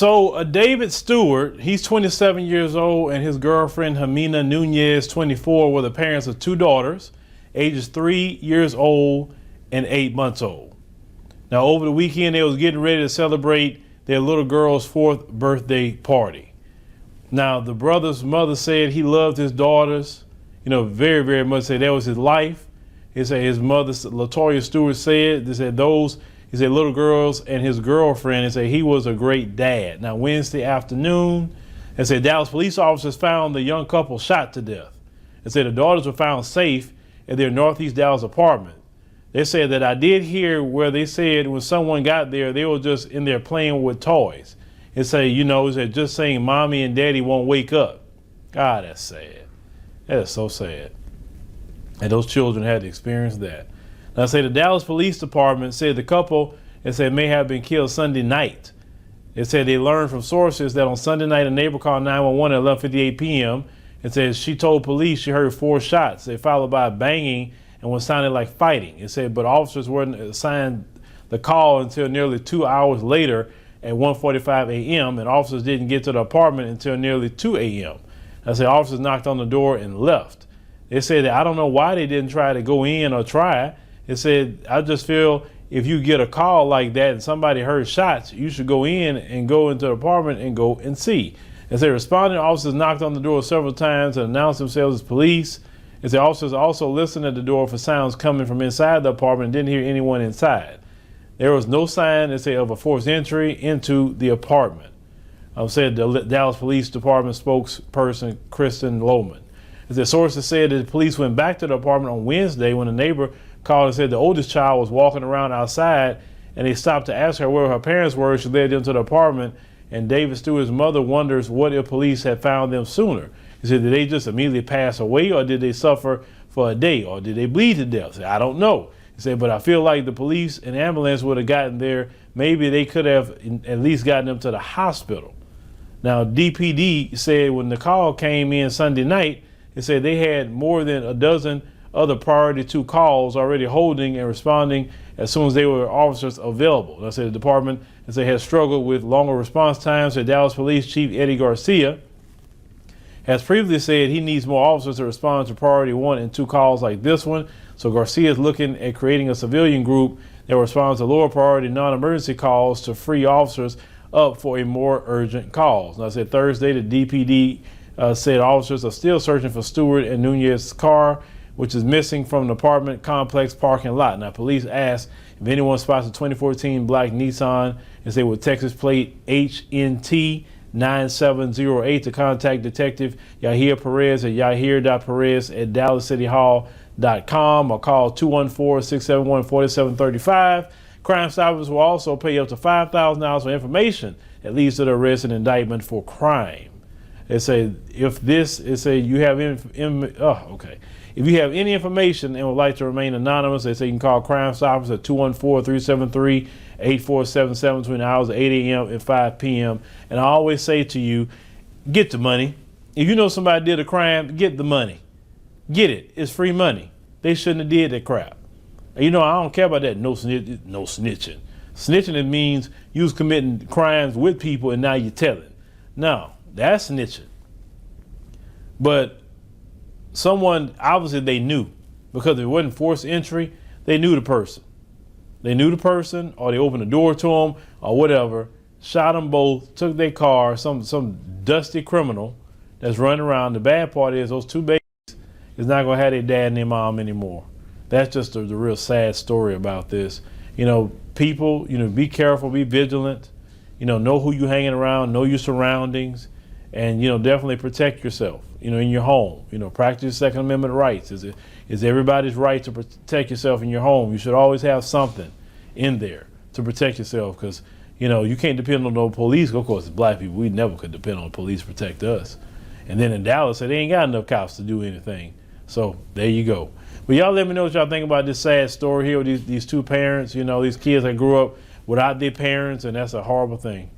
So David Stewart, he's 27 years old, and his girlfriend Hamina Nunez, 24, were the parents of two daughters, ages 3 years old and 8 months old. Now, over the weekend, they was getting ready to celebrate their little girl's 4th birthday party. Now, the brother's mother said he loved his daughters, very, very much. Said that was his life. He said his mother, Latoya Stewart, said those. He said little girls and his girlfriend, and said he was a great dad. Now, Wednesday afternoon, they said Dallas police officers found the young couple shot to death. They said the daughters were found safe at their Northeast Dallas apartment. They said that I did hear where they said when someone got there, they were just in there playing with toys. They say, they're just saying mommy and daddy won't wake up. God, that's sad. That is so sad. And those children had to experience that. Now, say the Dallas Police Department said the couple, they said, may have been killed Sunday night. They said they learned from sources that on Sunday night, a neighbor called 911 at 11:58 p.m. and said she told police she heard 4 shots. They followed by banging and what sounded like fighting. It said, but officers weren't assigned the call until nearly 2 hours later at 1:45 a.m. and officers didn't get to the apartment until nearly 2 a.m. I said officers knocked on the door and left. They said that I don't know why they didn't try to go in or try. It said, I just feel if you get a call like that and somebody heard shots, you should go in and go into the apartment and go and see. As they responded, officers knocked on the door several times and announced themselves as police. As the officers also listened at the door for sounds coming from inside the apartment and didn't hear anyone inside. There was no sign, they say, of a forced entry into the apartment, said the Dallas Police Department spokesperson, Kristen Lohman. As the sources said that the police went back to the apartment on Wednesday when a neighbor called and said the oldest child was walking around outside, and they stopped to ask her where her parents were. She led them to the apartment, and David Stewart's mother wonders what if police had found them sooner. He said, did they just immediately pass away, or did they suffer for a day, or did they bleed to death? Said, I don't know. He said, but I feel like the police and ambulance would have gotten there. Maybe they could have at least gotten them to the hospital. Now, DPD said when the call came in Sunday night, they said they had more than a dozen other priority 2 calls already holding and responding as soon as they were officers available. I said the department, as they had struggled with longer response times, the Dallas Police Chief Eddie Garcia has previously said he needs more officers to respond to priority 1 and 2 calls like this one. So Garcia is looking at creating a civilian group that responds to lower priority non-emergency calls to free officers up for a more urgent calls. And I said Thursday, the DPD said officers are still searching for Stewart and Nunez's car, which is missing from the apartment complex parking lot. Now, police asked if anyone spots a 2014 black Nissan and say with Texas plate HNT 9708 to contact Detective Yahir Perez at yahir.perez@dallascityhall.com or call 214-671-4735. Crime Stoppers will also pay up to $5,000 for information that leads to the arrest and indictment for crime. They say if you have If you have any information and would like to remain anonymous, they say you can call Crime Stoppers at 214-373-8477 between the hours of 8 a.m. and 5 p.m. And I always say to you, get the money. If you know somebody did a crime, get the money. Get it. It's free money. They shouldn't have did that crap. I don't care about that no snitching. Snitching, it means you was committing crimes with people and now you're telling. No, that's snitching. But someone, obviously they knew, because if it wasn't forced entry, they knew the person. They knew the person, or they opened the door to them, or whatever, shot them both, took their car, some dusty criminal that's running around. The bad part is those 2 babies is not going to have their dad and their mom anymore. That's just the real sad story about this. People, be careful, be vigilant, know who you're hanging around, know your surroundings, and, definitely protect yourself, in your home. Practice Second Amendment rights. It's everybody's right to protect yourself in your home. You should always have something in there to protect yourself because, you can't depend on no police. Of course, as black people, we never could depend on police to protect us. And then in Dallas, they ain't got enough cops to do anything. So there you go. But y'all let me know what y'all think about this sad story here with these 2 parents, these kids that grew up without their parents, and that's a horrible thing.